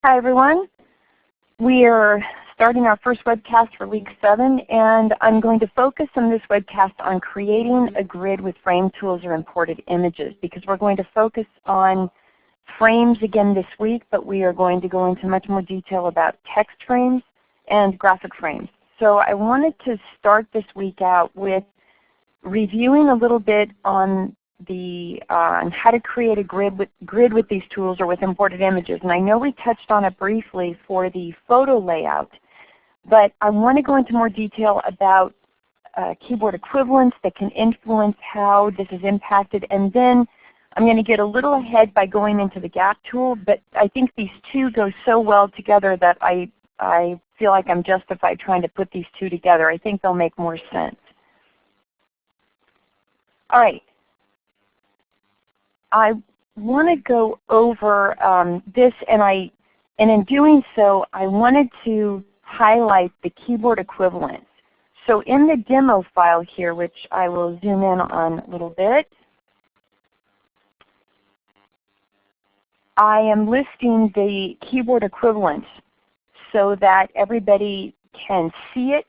Hi everyone. We are starting our first webcast for week 7, and I'm going to focus on this webcast on creating a grid with frame tools or imported images, because we're going to focus on frames again this week, but we are going to go into much more detail about text frames and graphic frames. So I wanted to start this week out with reviewing a little bit on how to create a grid with these tools or with imported images. And I know we touched on it briefly for the photo layout, but I want to go into more detail about keyboard equivalents that can influence how this is impacted. And then I'm going to get a little ahead by going into the gap tool, but I think these two go so well together that I feel like I'm justified trying to put these two together. I think they'll make more sense. All right. I want to go over this, and in doing so, I wanted to highlight the keyboard equivalents. So in the demo file here, which I will zoom in on a little bit, I am listing the keyboard equivalents so that everybody can see it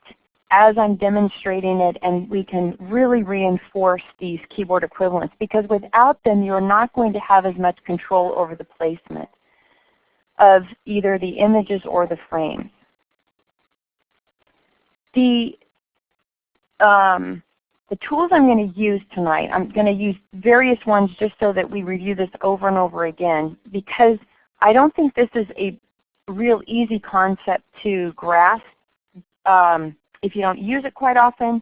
as I'm demonstrating it, and we can really reinforce these keyboard equivalents, because without them you're not going to have as much control over the placement of either the images or the frames. The tools I'm going to use tonight, I'm going to use various ones just so that we review this over and over again, because I don't think this is a real easy concept to grasp. If you don't use it quite often,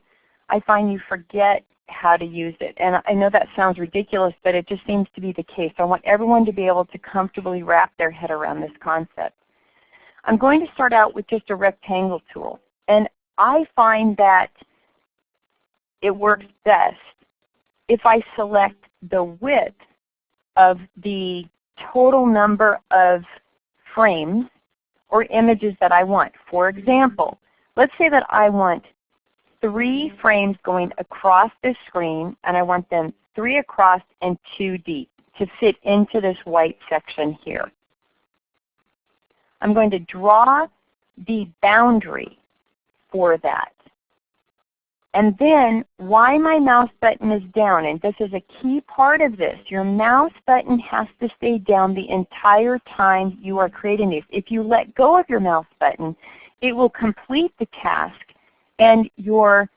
I find you forget how to use it. And I know that sounds ridiculous, but it just seems to be the case. I want everyone to be able to comfortably wrap their head around this concept. I'm going to start out with just a rectangle tool. And I find that it works best if I select the width of the total number of frames or images that I want. For example, let's say that I want 3 frames going across this screen, and I want them 3 across and 2 deep to fit into this white section here. I'm going to draw the boundary for that. And then why my mouse button is down, and this is a key part of this, your mouse button has to stay down the entire time you are creating these. If you let go of your mouse button, it will complete the task and your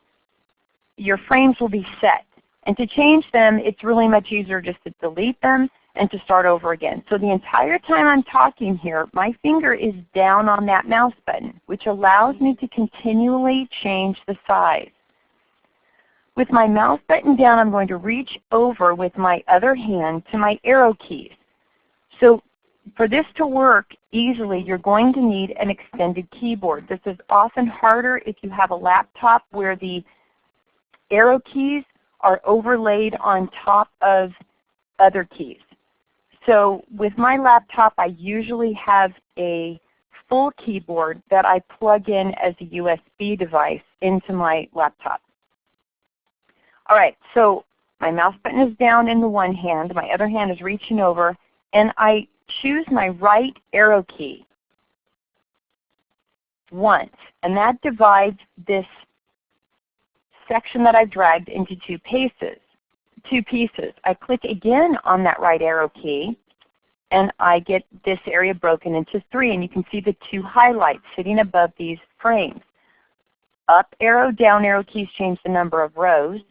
frames will be set. And to change them, it's really much easier just to delete them and to start over again. So the entire time I'm talking here, my finger is down on that mouse button, which allows me to continually change the size. With my mouse button down, I'm going to reach over with my other hand to my arrow keys. So for this to work easily, you're going to need an extended keyboard. This is often harder if you have a laptop where the arrow keys are overlaid on top of other keys. So with my laptop, I usually have a full keyboard that I plug in as a USB device into my laptop. All right, so my mouse button is down in the one hand, my other hand is reaching over, and I choose my right arrow key once, and that divides this section that I've dragged into two pieces. I click again on that right arrow key, and I get this area broken into 3, and you can see the 2 highlights sitting above these frames. Up arrow, down arrow keys change the number of rows.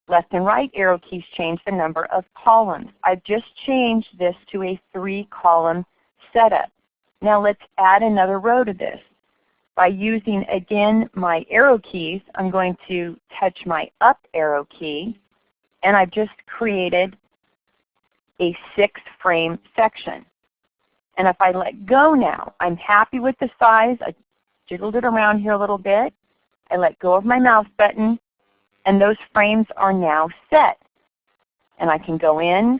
Left and right arrow keys change the number of columns. I've just changed this to a 3-column setup. Now let's add another row to this. By using, again, my arrow keys, I'm going to touch my up arrow key, and I've just created a 6-frame section. And if I let go now, I'm happy with the size. I jiggled it around here a little bit. I let go of my mouse button, and those frames are now set. And I can go in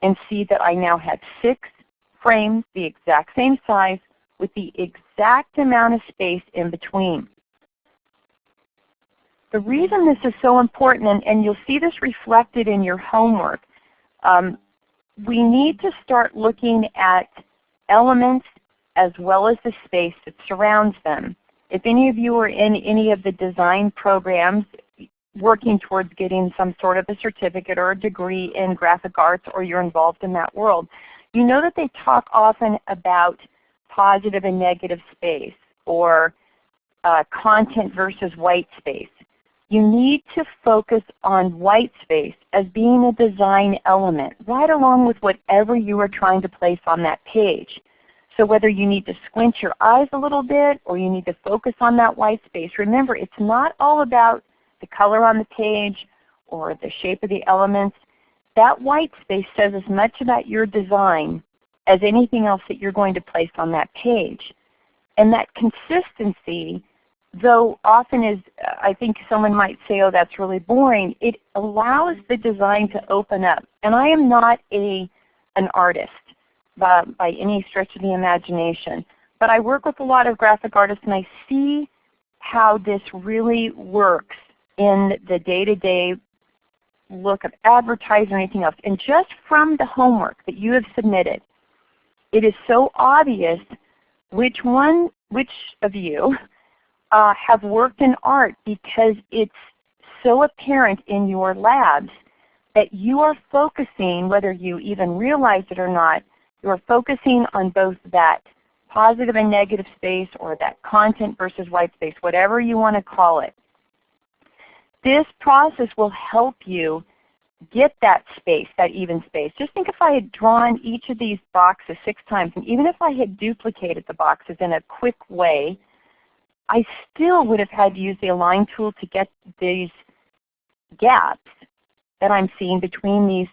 and see that I now have 6 frames, the exact same size, with the exact amount of space in between. The reason this is so important, and you'll see this reflected in your homework, we need to start looking at elements as well as the space that surrounds them. If any of you are in any of the design programs working towards getting some sort of a certificate or a degree in graphic arts, or you're involved in that world, you know that they talk often about positive and negative space, or content versus white space. You need to focus on white space as being a design element, right along with whatever you are trying to place on that page. So whether you need to squint your eyes a little bit or you need to focus on that white space, remember it's not all about the color on the page or the shape of the elements. That white space says as much about your design as anything else that you're going to place on that page. And that consistency, though often is, I think someone might say, oh, that's really boring, it allows the design to open up. And I am not an artist by any stretch of the imagination, but I work with a lot of graphic artists and I see how this really works in the day-to-day look of advertising or anything else. And just from the homework that you have submitted, it is so obvious which of you have worked in art, because it's so apparent in your labs that you are focusing, whether you even realize it or not, you are focusing on both that positive and negative space, or that content versus white space, whatever you want to call it. This process will help you get that space, that even space. Just think if I had drawn each of these boxes 6 times, and even if I had duplicated the boxes in a quick way, I still would have had to use the align tool to get these gaps that I'm seeing between these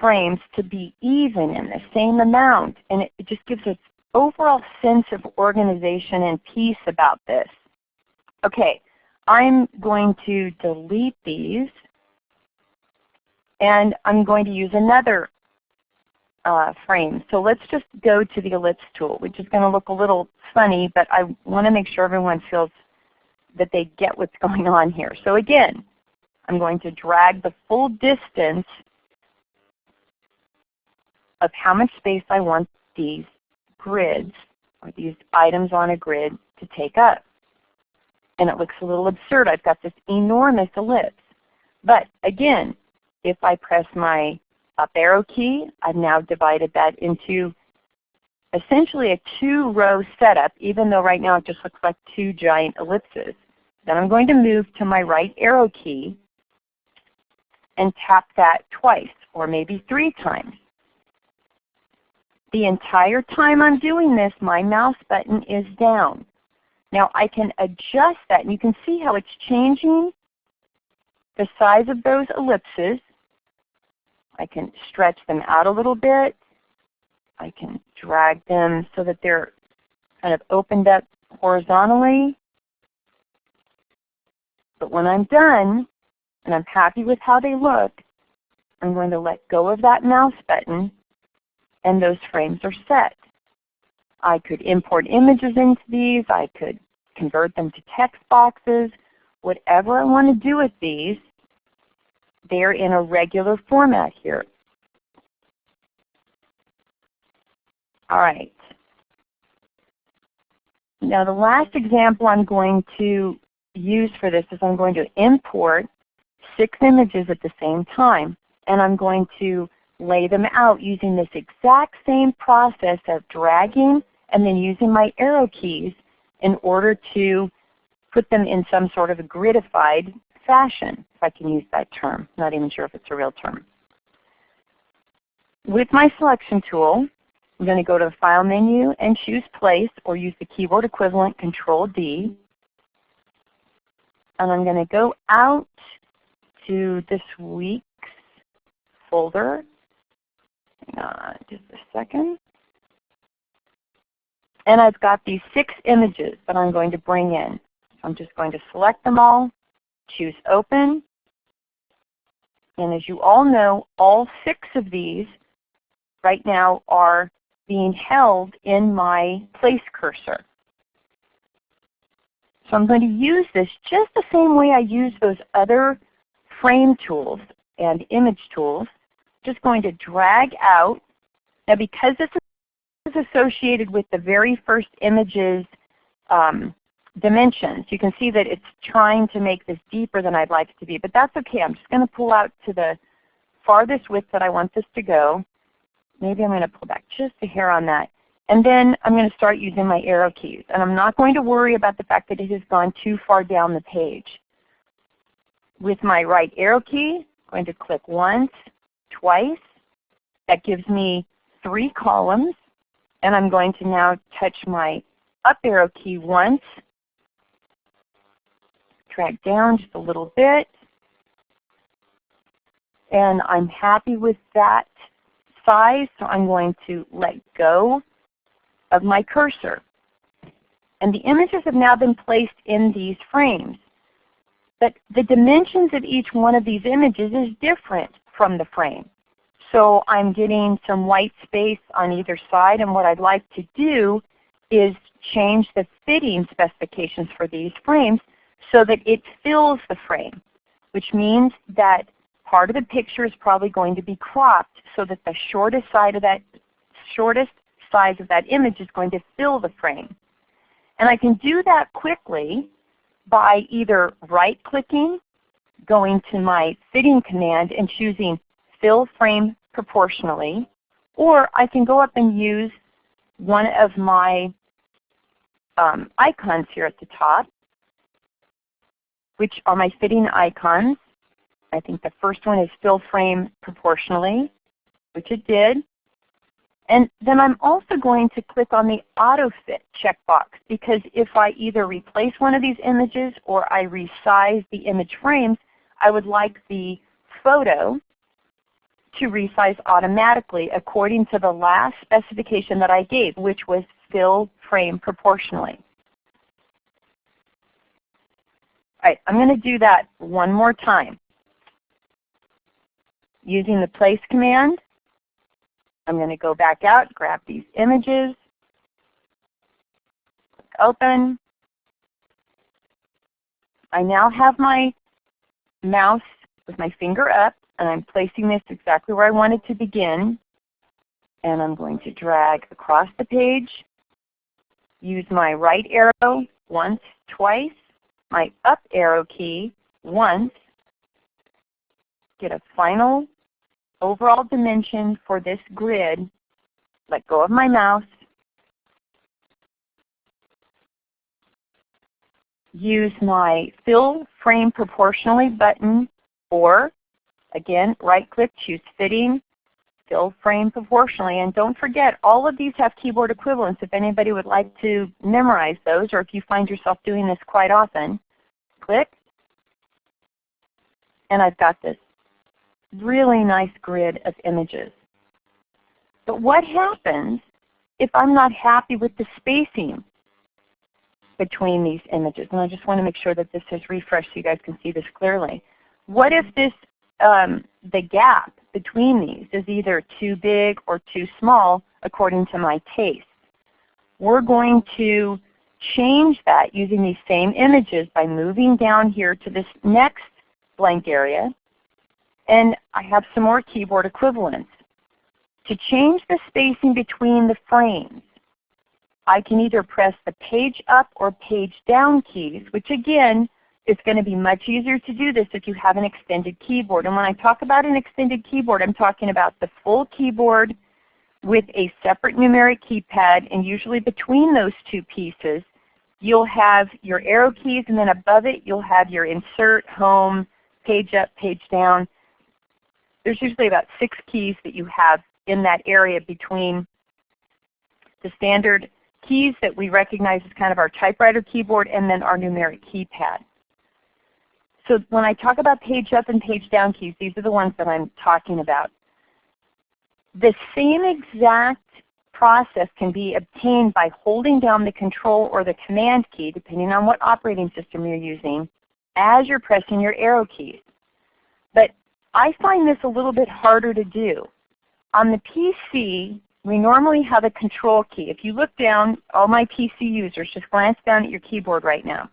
frames to be even in the same amount. And it just gives us overall sense of organization and peace about this. Okay, I'm going to delete these, and I'm going to use another frame. So let's just go to the ellipse tool, which is going to look a little funny, but I want to make sure everyone feels that they get what's going on here. So again, I'm going to drag the full distance of how much space I want these grids, or these items on a grid, to take up. And it looks a little absurd. I've got this enormous ellipse. But again, if I press my up arrow key, I've now divided that into essentially a 2-row setup, even though right now it just looks like 2 giant ellipses. Then I'm going to move to my right arrow key and tap that twice, or maybe 3 times. The entire time I'm doing this, my mouse button is down. Now I can adjust that, and you can see how it's changing the size of those ellipses. I can stretch them out a little bit. I can drag them so that they're kind of opened up horizontally. But when I'm done, and I'm happy with how they look, I'm going to let go of that mouse button, and those frames are set. I could import images into these. I could convert them to text boxes. Whatever I want to do with these, they're in a regular format here. All right. Now the last example I'm going to use for this is I'm going to import 6 images at the same time, and I'm going to lay them out using this exact same process of dragging and then using my arrow keys in order to put them in some sort of a gridified fashion, if I can use that term. I'm not even sure if it's a real term. With my selection tool, I'm going to go to the File menu and choose Place, or use the keyboard equivalent, Control-D. And I'm going to go out to this week's folder. Hang on just a second. And I've got these 6 images that I'm going to bring in. So I'm just going to select them all, choose Open. And as you all know, all 6 of these right now are being held in my place cursor. So I'm going to use this just the same way I use those other frame tools and image tools. Just going to drag out. Now because this is associated with the very first image's dimensions. You can see that it's trying to make this deeper than I'd like it to be, but that's okay. I'm just going to pull out to the farthest width that I want this to go. Maybe I'm going to pull back just a hair on that. And then I'm going to start using my arrow keys. And I'm not going to worry about the fact that it has gone too far down the page. With my right arrow key, I'm going to click once, twice. That gives me 3 columns. And I'm going to now touch my up arrow key once, drag down just a little bit, and I'm happy with that size, so I'm going to let go of my cursor. And the images have now been placed in these frames. But the dimensions of each one of these images is different from the frame. So I'm getting some white space on either side, and what I'd like to do is change the fitting specifications for these frames so that it fills the frame, which means that part of the picture is probably going to be cropped so that the shortest size of that image is going to fill the frame. And I can do that quickly by either right-clicking, going to my fitting command and choosing Fill Frame Proportionally, or I can go up and use one of my icons here at the top, which are my fitting icons. I think the first one is Fill Frame Proportionally, which it did. And then I'm also going to click on the Auto Fit checkbox, because if I either replace one of these images or I resize the image frames, I would like the photo to resize automatically according to the last specification that I gave, which was Fill Frame Proportionally. All right, I'm going to do that one more time. Using the Place command, I'm going to go back out, grab these images, click Open. I now have my mouse with my finger up, and I'm placing this exactly where I want it to begin. And I'm going to drag across the page, use my right arrow once, twice, my up arrow key once, get a final overall dimension for this grid, let go of my mouse, use my Fill Frame Proportionally button, or again, right-click, choose Fitting, Fill Frame Proportionally. And don't forget, all of these have keyboard equivalents if anybody would like to memorize those, or if you find yourself doing this quite often. Click, and I've got this really nice grid of images. But what happens if I'm not happy with the spacing between these images? And I just want to make sure that this is refreshed so you guys can see this clearly. What if this the gap between these is either too big or too small according to my taste? We're going to change that using these same images by moving down here to this next blank area. And I have some more keyboard equivalents. To change the spacing between the frames, I can either press the page up or page down keys, which again, it's going to be much easier to do this if you have an extended keyboard. And when I talk about an extended keyboard, I'm talking about the full keyboard with a separate numeric keypad, and usually between those two pieces, you'll have your arrow keys, and then above it you'll have your insert, home, page up, page down. There's usually about 6 keys that you have in that area between the standard keys that we recognize as kind of our typewriter keyboard and then our numeric keypad. So when I talk about page up and page down keys, these are the ones that I'm talking about. The same exact process can be obtained by holding down the Control or the Command key, depending on what operating system you're using, as you're pressing your arrow keys. But I find this a little bit harder to do. On the PC, we normally have a Control key. If you look down, all my PC users, just glance down at your keyboard right now.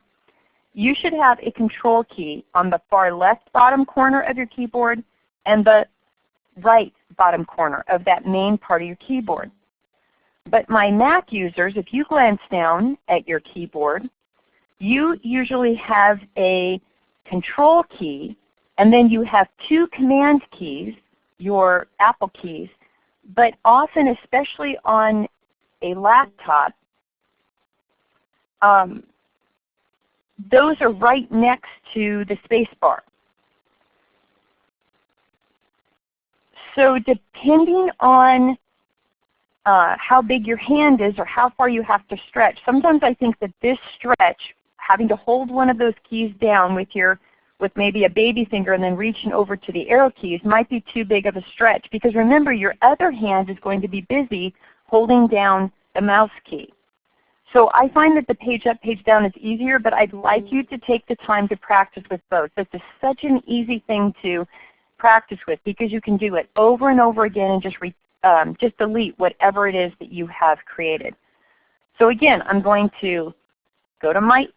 You should have a Control key on the far left bottom corner of your keyboard and the right bottom corner of that main part of your keyboard. But my Mac users, if you glance down at your keyboard, you usually have a Control key, and then you have two Command keys, your Apple keys. But often, especially on a laptop, those are right next to the space bar. So depending on how big your hand is or how far you have to stretch, sometimes I think that this stretch, having to hold one of those keys down with maybe a baby finger and then reaching over to the arrow keys, might be too big of a stretch, because remember, your other hand is going to be busy holding down the mouse key. So I find that the page up, page down is easier, but I'd like you to take the time to practice with both. This is such an easy thing to practice with, because you can do it over and over again and just delete whatever it is that you have created. So again, I'm going to go to my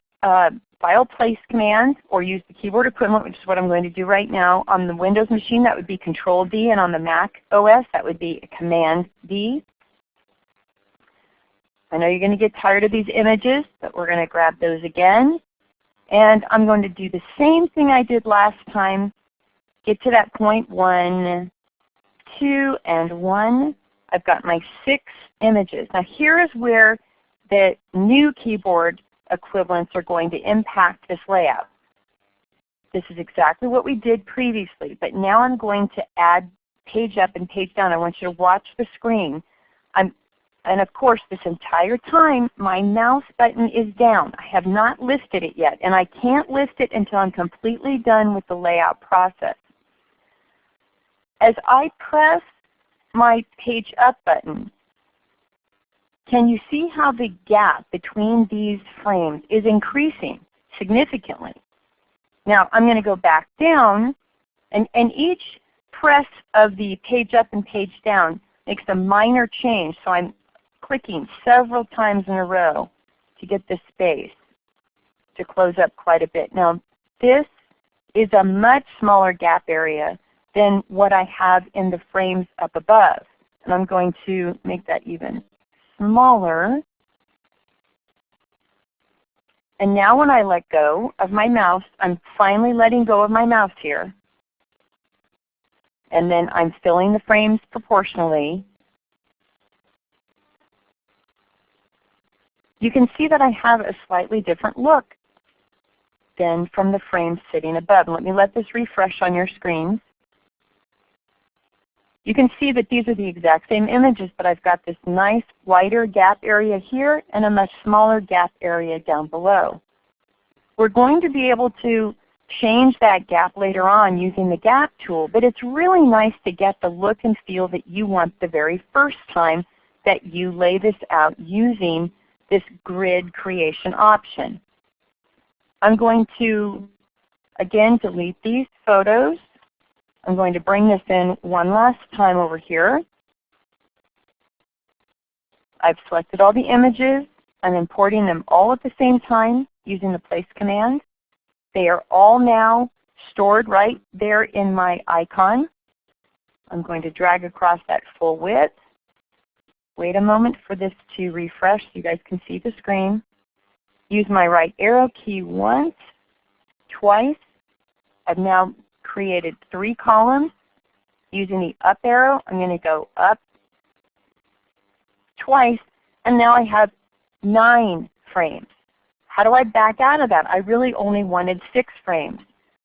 File Place command, or use the keyboard equivalent, which is what I'm going to do right now. On the Windows machine, that would be Control D, and on the Mac OS, that would be Command D. I know you're going to get tired of these images, but we're going to grab those again. And I'm going to do the same thing I did last time. Get to that point, 1, 2, and 1. I've got my 6 images. Now here is where the new keyboard equivalents are going to impact this layout. This is exactly what we did previously, but now I'm going to add page up and page down. I want you to watch the screen. And of course, this entire time, my mouse button is down. I have not listed it yet, and I can't list it until I'm completely done with the layout process. As I press my page up button, can you see how the gap between these frames is increasing significantly? Now I'm going to go back down, and each press of the page up and page down makes a minor change. So I'm clicking several times in a row to get the space to close up quite a bit. Now this is a much smaller gap area than what I have in the frames up above. And I'm going to make that even smaller. And now when I let go of my mouse, I'm finally letting go of my mouse here. And then I'm filling the frames proportionally. You can see that I have a slightly different look than from the frames sitting above. Let me let this refresh on your screen. You can see that these are the exact same images, but I've got this nice wider gap area here and a much smaller gap area down below. We're going to be able to change that gap later on using the gap tool, but it's really nice to get the look and feel that you want the very first time that you lay this out using this grid creation option. I'm going to, again, delete these photos. I'm going to bring this in one last time over here. I've selected all the images. I'm importing them all at the same time using the Place command. They are all now stored right there in my icon. I'm going to drag across that full width. Wait a moment for this to refresh so you guys can see the screen. Use my right arrow key once, twice. I've now created 3 columns. Using the up arrow, I'm going to go up twice, and now I have 9 frames. How do I back out of that? I really only wanted 6 frames.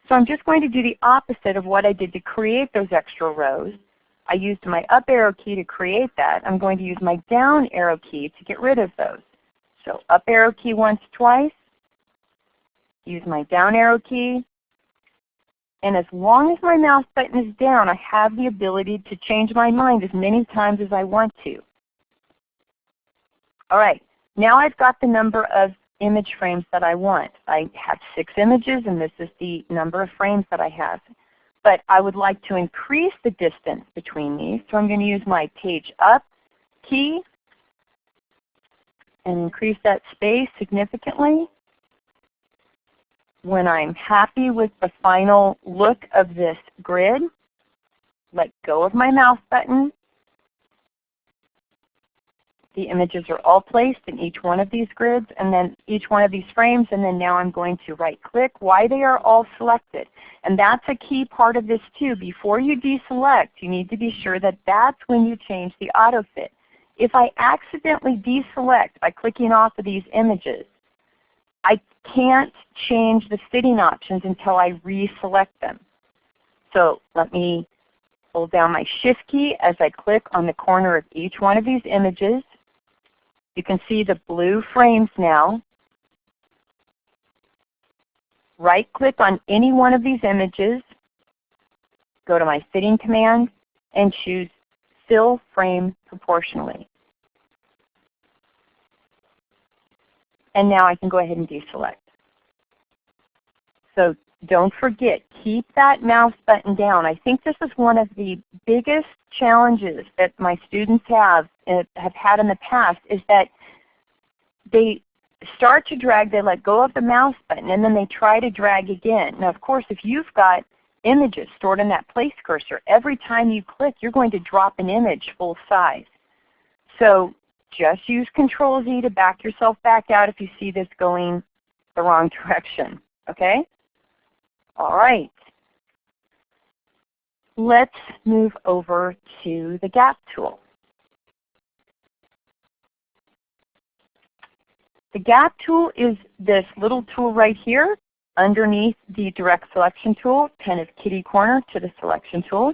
So I'm just going to do the opposite of what I did to create those extra rows. I used my up arrow key to create that. I'm going to use my down arrow key to get rid of those. So up arrow key once, twice. Use my down arrow key. And as long as my mouse button is down, I have the ability to change my mind as many times as I want to. All right, now I've got the number of image frames that I want. I have 6 images, and this is the number of frames that I have. But I would like to increase the distance between these, so I'm going to use my page up key and increase that space significantly. When I'm happy with the final look of this grid, let go of my mouse button, the images are all placed in each one of these grids and then each one of these frames, and then now I'm going to right click while they are all selected. And that's a key part of this too. Before you deselect, you need to be sure that that's when you change the auto fit. If I accidentally deselect by clicking off of these images, I can't change the fitting options until I reselect them. So let me hold down my Shift key as I click on the corner of each one of these images. You can see the blue frames now. Right click on any one of these images, go to my fitting command, and choose Fill Frame Proportionally. And now I can go ahead and deselect. So don't forget, keep that mouse button down. I think this is one of the biggest challenges that my students have had in the past, is that they start to drag, they let go of the mouse button, and then they try to drag again. Now of course, if you've got images stored in that place cursor, every time you click you're going to drop an image full size. So just use Control-Z to back yourself back out if you see this going the wrong direction. Okay? All right. Let's move over to the gap tool. The gap tool is this little tool right here underneath the direct selection tool, kind of kitty corner to the selection tool.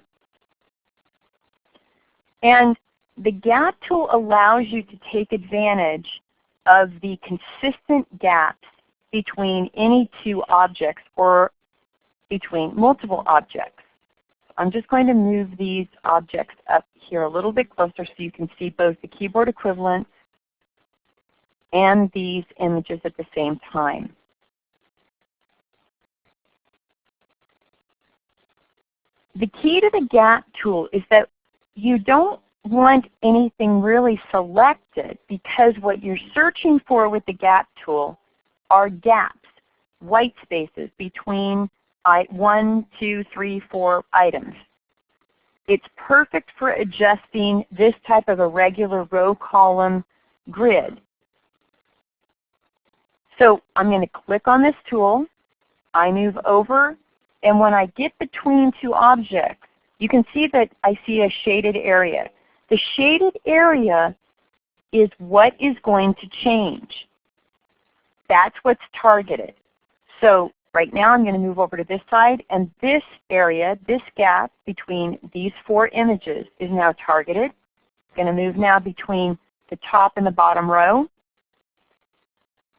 And the gap tool allows you to take advantage of the consistent gaps between any two objects or between multiple objects. I'm just going to move these objects up here a little bit closer so you can see both the keyboard equivalents and these images at the same time. The key to the gap tool is that you don't want anything really selected, because what you're searching for with the gap tool are gaps, white spaces between 1, 2, 3, 4 items. It's perfect for adjusting this type of a regular row column grid. So I'm going to click on this tool, I move over, and when I get between two objects, you can see that I see a shaded area. The shaded area is what is going to change. That's what's targeted. So right now I'm going to move over to this side, and this area, this gap between these 4 images is now targeted. I'm going to move now between the top and the bottom row.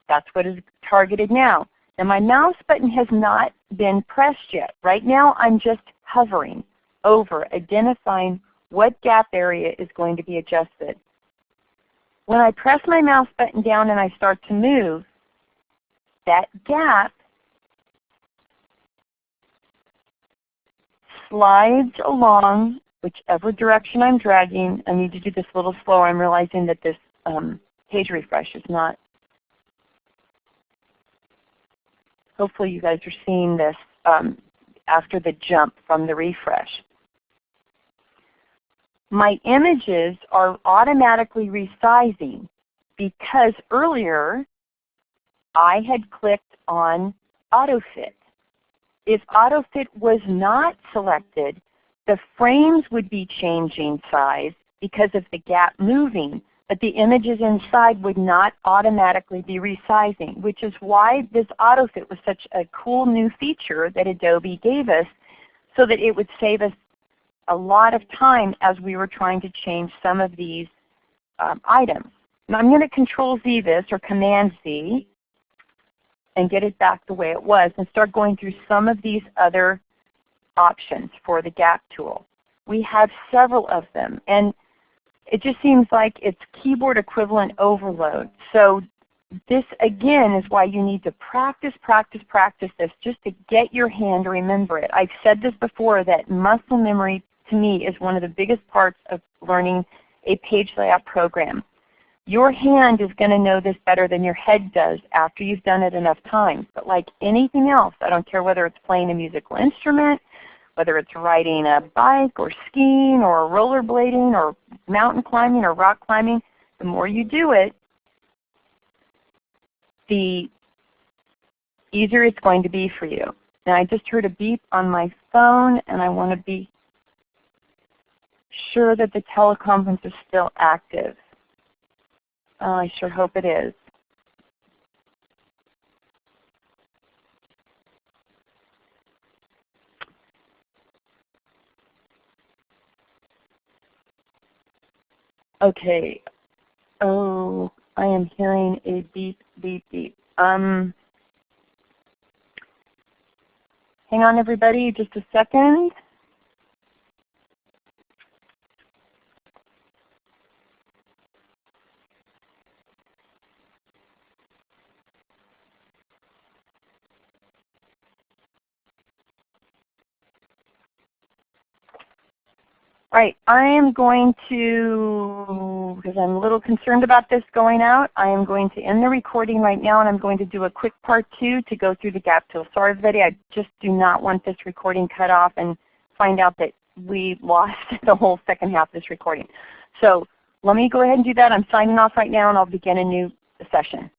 That's what is targeted now. Now my mouse button has not been pressed yet. Right now I'm just hovering over, identifying what gap area is going to be adjusted. When I press my mouse button down and I start to move, that gap slides along whichever direction I'm dragging. I need to do this a little slower. I'm realizing that this page refresh is not. Hopefully you guys are seeing this after the jump from the refresh. My images are automatically resizing because earlier I had clicked on AutoFit. If AutoFit was not selected, the frames would be changing size because of the gap moving, but the images inside would not automatically be resizing, which is why this AutoFit was such a cool new feature that Adobe gave us, so that it would save us a lot of time as we were trying to change some of these items. Now I'm going to Control-Z this, or Command-Z, and get it back the way it was and start going through some of these other options for the gap tool. We have several of them, and it just seems like it's keyboard equivalent overload. So this again is why you need to practice, practice, practice this just to get your hand to remember it. I've said this before, that muscle memory to me is one of the biggest parts of learning a page layout program. Your hand is going to know this better than your head does after you've done it enough times. But like anything else, I don't care whether it's playing a musical instrument, whether it's riding a bike or skiing or rollerblading or mountain climbing or rock climbing, The more you do it, the easier it's going to be for you. And I just heard a beep on my phone, and I want to be sure that the teleconference is still active. I sure hope it is. Okay. Oh, I am hearing a beep, beep, beep. Hang on, everybody, just a second. All right, I am going to, because I'm a little concerned about this going out, I am going to end the recording right now, and I'm going to do a quick part 2 to go through the gap tool. Sorry everybody, I just do not want this recording cut off and find out that we lost the whole second half of this recording. So let me go ahead and do that. I'm signing off right now, and I'll begin a new session.